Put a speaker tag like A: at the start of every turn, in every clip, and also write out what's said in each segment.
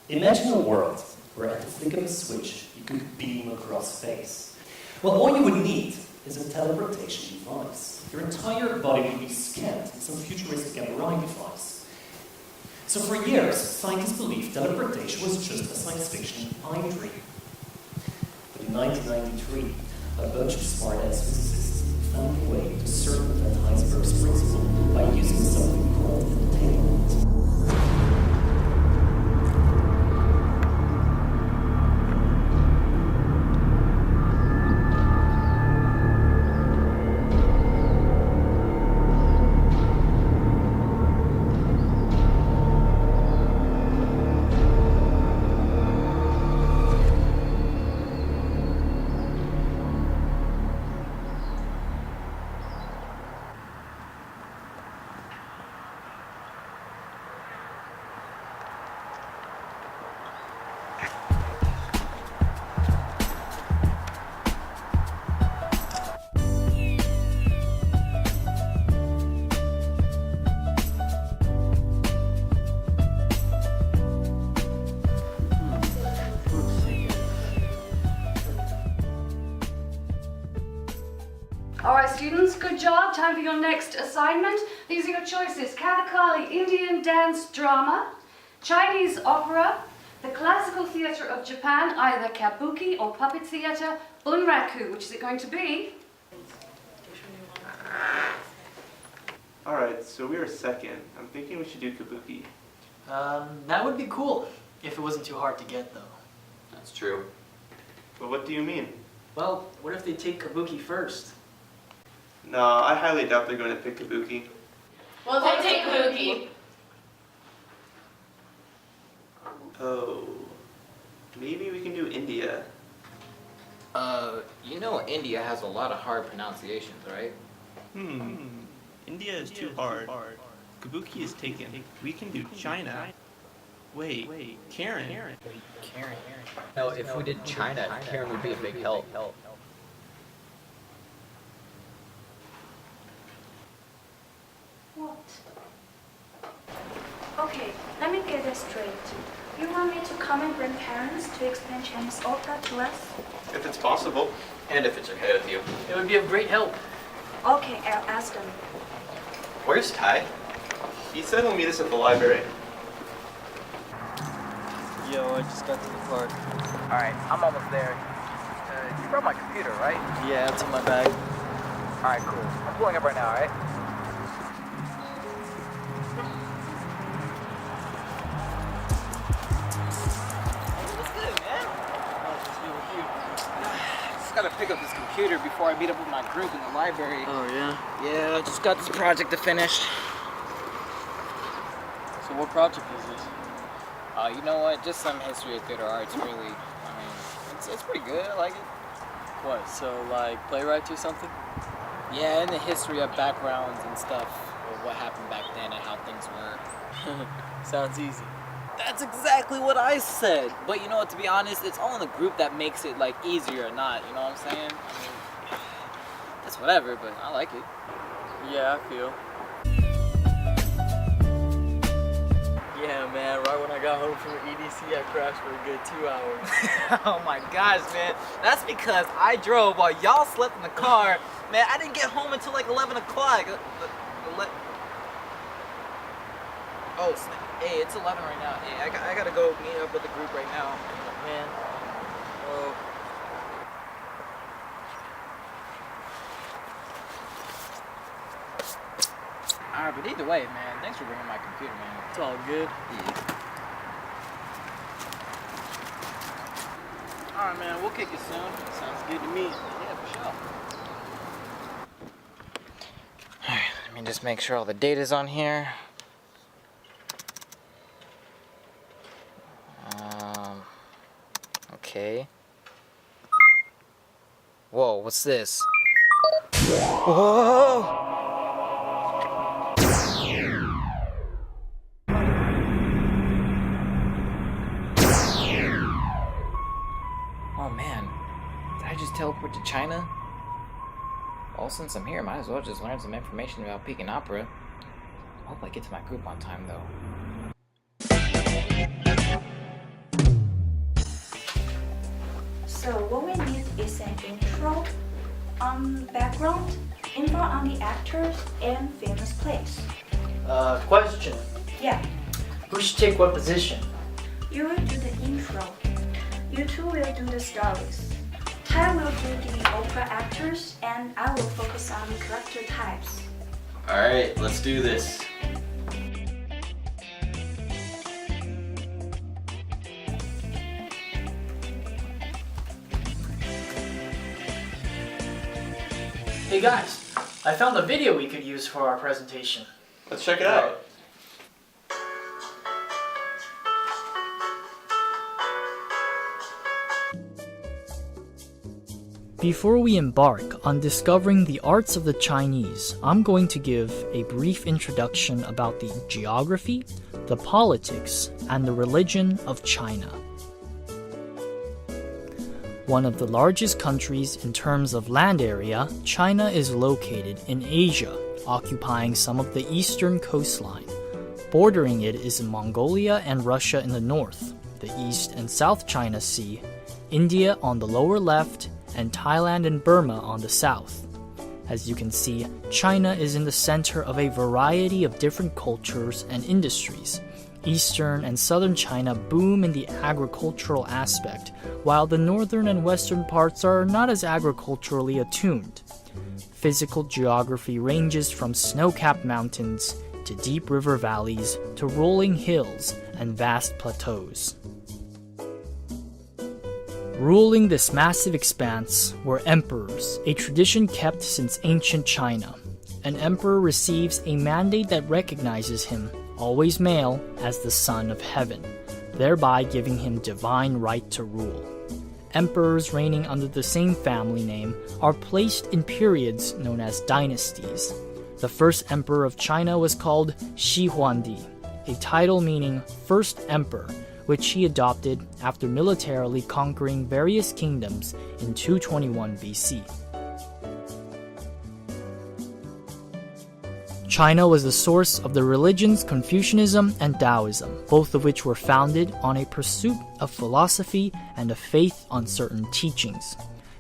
A: Imagine a world where at the flick of a switch you could beam across space. Well, all you would need is a teleportation device. Your entire body would be scanned in some futuristic MRI device. So for years, scientists believed teleportation was just a science fiction pipe dream. But in 1993, a bunch of smart-ass physicists found a way to circumvent Heisenberg's principle by using something called entanglement.
B: Alright students, good job. Time for your next assignment. These are your choices. Kathakali, Indian dance drama, Chinese opera, the classical theatre of Japan, either kabuki or puppet theatre, bunraku. Which is it going to be?
C: Alright, so we are second. I'm thinking we should do kabuki.
D: That would be cool, if it wasn't too hard to get though.
E: That's true.
C: But what do you mean?
D: Well, what if they take kabuki first?
C: No, I highly doubt they're going to pick kabuki.
F: We'll take kabuki.
C: Oh, maybe we can do India.
E: You know India has a lot of hard pronunciations, right?
G: India is too hard. Kabuki is taken. We can do China. Wait, Karen.
E: No, if we did China, Karen would be a big help.
H: What? Okay, let me get this straight. You want me to come and bring parents to explain Chinese opera to us?
C: If it's possible.
E: And if it's okay with you.
D: It would be of great help.
H: Okay, I'll ask them.
E: Where's Ty?
C: He said he'll meet us at the library.
I: Yo, I just got to the park.
E: Alright, I'm almost there. You brought my computer, right?
I: Yeah, it's in my bag.
E: Alright, cool. I'm pulling up right now, alright? Gotta pick up this computer before I meet up with my group in the library.
I: Oh, yeah?
E: Yeah, I just got this project to finish.
I: So what project is this?
E: You know what? Just some history of theater arts, really. I mean, it's pretty good. I like it.
I: What, so like playwrights or something?
E: Yeah, and the history of backgrounds and stuff, or what happened back then and how things were.
I: Sounds easy.
E: That's exactly what I said. But you know what, to be honest, it's all in the group that makes it like easier or not, you know what I'm saying? I mean, it's whatever, but I like it.
I: Yeah, I feel. Yeah, man, right when I got home from EDC, I crashed for a good 2 hours.
E: Oh my gosh, man. That's because I drove while y'all slept in the car. Man, I didn't get home until like 11 o'clock. Oh, snap. Hey, it's 11 right now. Hey, I gotta go meet up with the group right now.
I: Man, well...
E: Alright, but either way, man, thanks for bringing my computer, man.
I: It's all good.
E: Yeah. Alright, man, we'll kick it soon.
I: Sounds good to me.
E: Yeah, for sure. Alright, let me just make sure all the data's on here. Okay. Whoa, what's this? Whoa! Oh man, did I just teleport to China? Well, since I'm here, might as well just learn some information about Peking Opera. I hope I get to my group on time though.
H: So what we need is an intro, background, info on the actors, and famous place.
D: Question.
H: Yeah,
D: Who should take what position?
H: you will do the intro. You two will do the stories. Tai will do the opera actors, and I will focus on the character types.
I: Alright, let's do this.
D: Hey guys, I found a video we could use for our presentation.
C: Let's check it out.
J: Before we embark on discovering the arts of the Chinese, I'm going to give a brief introduction about the geography, the politics, and the religion of China. One of the largest countries in terms of land area, China is located in Asia, occupying some of the eastern coastline. Bordering it is Mongolia and Russia in the north, the East and South China Sea, India on the lower left, and Thailand and Burma on the south. As you can see, China is in the center of a variety of different cultures and industries. Eastern and southern China boom in the agricultural aspect, while the northern and western parts are not as agriculturally attuned. Physical geography ranges from snow-capped mountains to deep river valleys to rolling hills and vast plateaus. Ruling this massive expanse were emperors, a tradition kept since ancient China. An emperor receives a mandate that recognizes him, always male, as the son of heaven, thereby giving him divine right to rule. Emperors reigning under the same family name are placed in periods known as dynasties. The first emperor of China was called Shi Huangdi, a title meaning first emperor, which he adopted after militarily conquering various kingdoms in 221 BC. China was the source of the religions Confucianism and Taoism, both of which were founded on a pursuit of philosophy and a faith on certain teachings.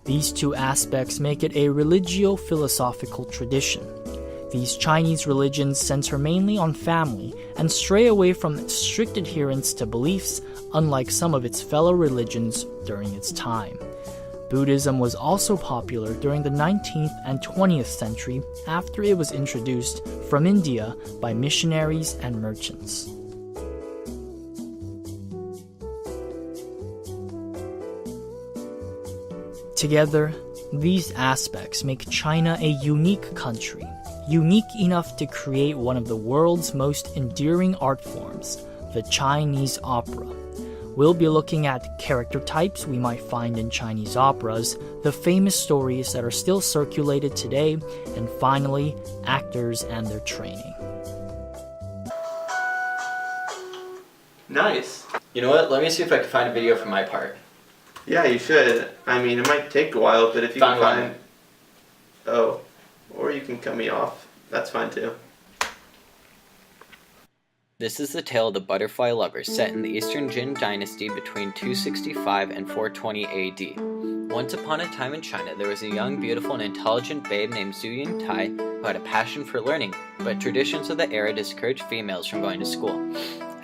J: These two aspects make it a religio-philosophical tradition. These Chinese religions center mainly on family and stray away from strict adherence to beliefs, unlike some of its fellow religions during its time. Buddhism was also popular during the 19th and 20th century after it was introduced from India by missionaries and merchants. Together, these aspects make China a unique country, unique enough to create one of the world's most enduring art forms, the Chinese opera. We'll be looking at character types we might find in Chinese operas, the famous stories that are still circulated today, and finally, actors and their training.
C: Nice.
I: You know what? Let me see if I can find a video for my part.
C: Yeah, you should. I mean, it might take a while, but if you
I: Found
C: can
I: one.
C: find... Oh. Or you can cut me off. That's fine too.
K: This is the tale of the butterfly lovers set in the Eastern Jin dynasty between 265 and 420 AD. Once upon a time in China, there was a young, beautiful, and intelligent babe named Zhu Yingtai who had a passion for learning, but traditions of the era discouraged females from going to school.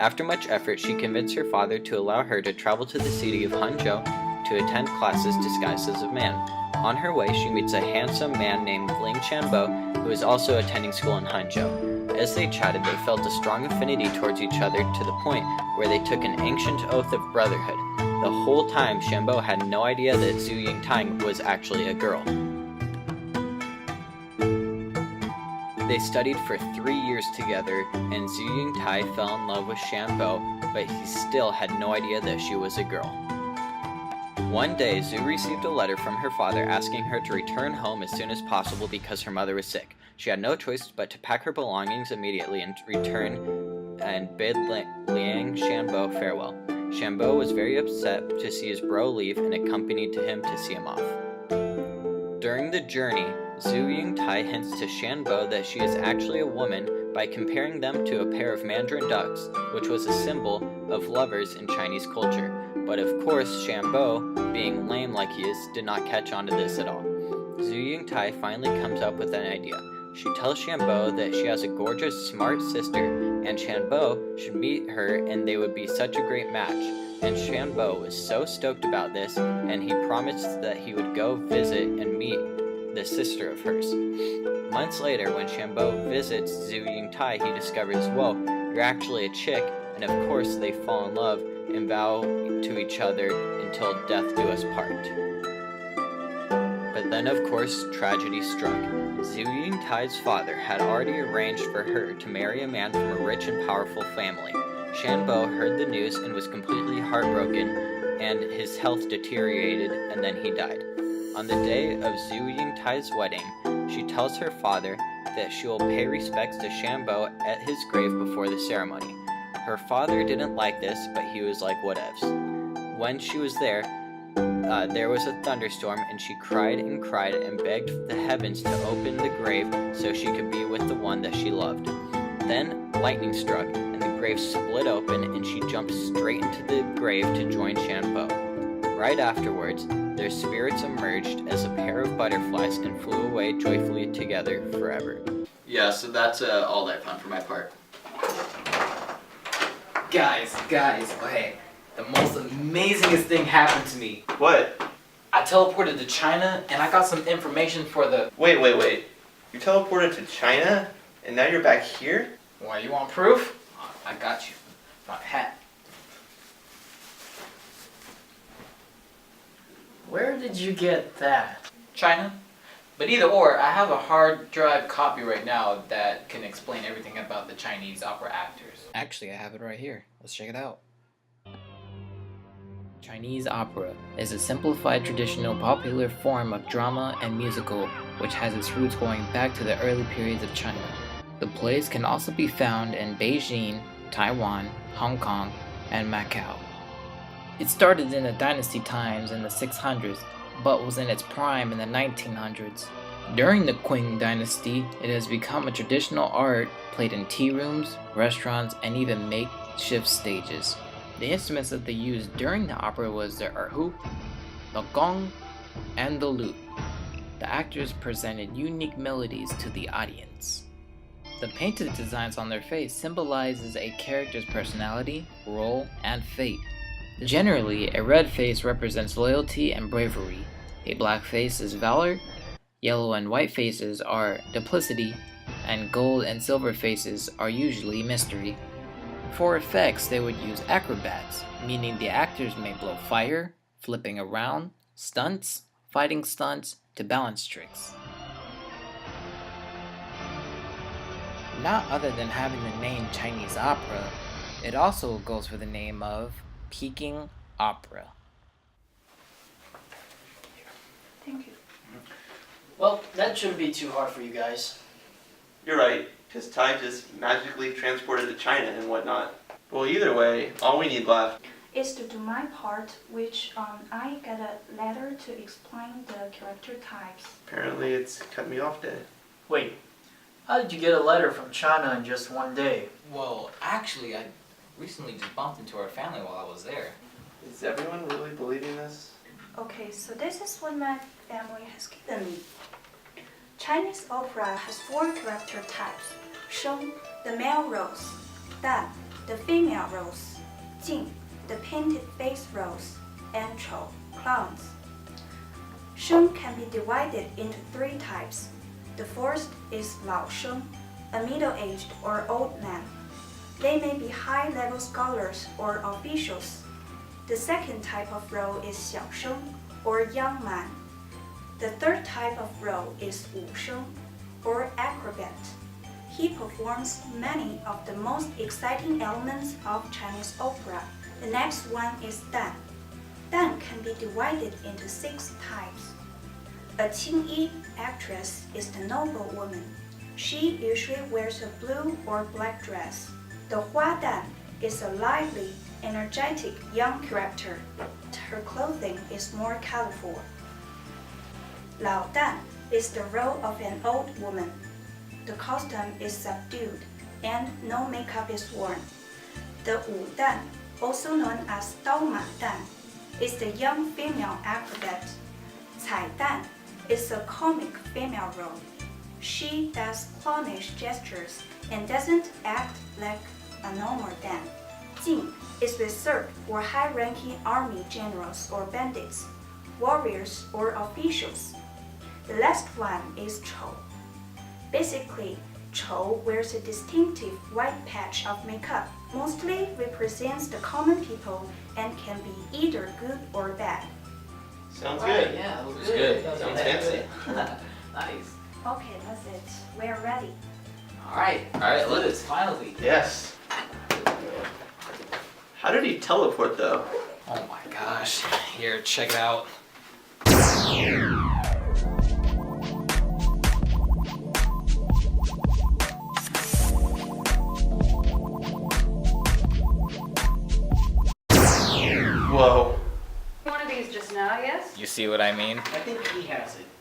K: After much effort, she convinced her father to allow her to travel to the city of Hangzhou to attend classes disguised as a man. On her way, she meets a handsome man named Ling Qianbo, who is also attending school in Hangzhou. As they chatted, they felt a strong affinity towards each other to the point where they took an ancient oath of brotherhood. The whole time, Qianbo had no idea that Zhu Yingtai was actually a girl. They studied for 3 years together, and Zhu Yingtai fell in love with Qianbo, but he still had no idea that she was a girl. One day, Zhu received a letter from her father asking her to return home as soon as possible because her mother was sick. She had no choice but to pack her belongings immediately and return and bid Liang Qianbo farewell. Qianbo was very upset to see his bro leave and accompanied him to see him off. During the journey, Zhu Yingtai hints to Qianbo that she is actually a woman, by comparing them to a pair of mandarin ducks, which was a symbol of lovers in Chinese culture. But of course, Shambo, being lame like he is, did not catch on to this at all. Zhu Yingtai finally comes up with an idea. She tells Shambo that she has a gorgeous, smart sister, and Shambo should meet her and they would be such a great match. And Shambo was so stoked about this, and he promised that he would go visit and meet the sister of hers. Months later, when Shambo visits Zhu Yingtai, he discovers, whoa, you're actually a chick, and of course they fall in love and vow to each other until death do us part. But then, of course, tragedy struck. Zhu Yingtai's father had already arranged for her to marry a man from a rich and powerful family. Shambo heard the news and was completely heartbroken, and his health deteriorated, and then he died. On the day of Zhu Yingtai's wedding, she tells her father that she will pay respects to Shambo at his grave before the ceremony. Her father didn't like this, but he was like, whatevs. When she was there was a thunderstorm, and she cried and begged the heavens to open the grave so she could be with the one that she loved. Then lightning struck, and the grave split open, and she jumped straight into the grave to join Shambo. Right afterwards, their spirits emerged as a pair of butterflies and flew away joyfully together forever.
I: Yeah, so that's all I found for my part.
E: Guys, okay. The most amazingest thing happened to me.
C: What?
E: I teleported to China and I got some information for the...
C: Wait. You teleported to China? And now you're back here?
E: Why, you want proof? I got you. My hat.
D: Where did you get that?
E: China? But either or, I have a hard drive copy right now that can explain everything about the Chinese opera actors.
L: Actually, I have it right here. Let's check it out. Chinese opera is a simplified traditional popular form of drama and musical which has its roots going back to the early periods of China. The plays can also be found in Beijing, Taiwan, Hong Kong, and Macau. It started in the dynasty times in the 600s, but was in its prime in the 1900s. During the Qing dynasty, it has become a traditional art played in tea rooms, restaurants, and even makeshift stages. The instruments that they used during the opera was the erhu, the gong, and the lute. The actors presented unique melodies to the audience. The painted designs on their face symbolizes a character's personality, role, and fate. Generally, a red face represents loyalty and bravery, a black face is valor, yellow and white faces are duplicity, and gold and silver faces are usually mystery. For effects, they would use acrobats, meaning the actors may blow fire, flipping around, stunts, fighting stunts, to balance tricks. Not other than having the name Chinese opera, it also goes for the name of Peking opera.
H: Thank you.
D: Well, that shouldn't be too hard for you guys.
C: You're right, because Ty just magically transported to China and whatnot. Well, either way, all we need left
H: Is to do my part, which I got a letter to explain the character types.
C: Apparently it's cut me off day.
D: Wait, how did you get a letter from China in just one day?
E: Well, actually, I recently just bumped into our family while I was there.
C: Is everyone really believing this?
H: Okay, so this is what my family has given me. Chinese opera has 4 character types: Sheng, the male roles; Dan, the female roles; Jing, the painted face roles; and Chou, clowns. Sheng can be divided into 3 types. The first is Lao Sheng, a middle-aged or old man. They may be high-level scholars or officials. The second type of role is Xiao Sheng, or young man. The third type of role is Wu Sheng, or acrobat. He performs many of the most exciting elements of Chinese opera. The next one is Dan. Dan can be divided into 6 types. A Qingyi actress is the noble woman. She usually wears a blue or black dress. The Hua Dan is a lively, energetic young character. Her clothing is more colorful. Lao Dan is the role of an old woman. The costume is subdued. and no makeup is worn. The Wu Dan, also known as Dao Ma Dan, is the young female acrobat. Cai Dan is a comic female role. She does clownish gestures and doesn't act like a normal Dan. Jing is reserved for high-ranking army generals or bandits, warriors or officials. The last one is Chou. Basically, Chou wears a distinctive white patch of makeup, mostly represents the common people and can be either good or bad.
C: Sounds good.
D: Yeah, looks
C: Looks good.
D: Doesn't
C: Sounds
D: it?
C: fancy.
D: Nice.
H: Okay, that's it. We're ready.
D: Alright,
E: Liz, finally.
C: Yes. How did he teleport though?
E: Oh my gosh. Here, check it out.
C: Whoa.
B: One of these just now, yes?
E: You see what I mean?
D: I think he has it.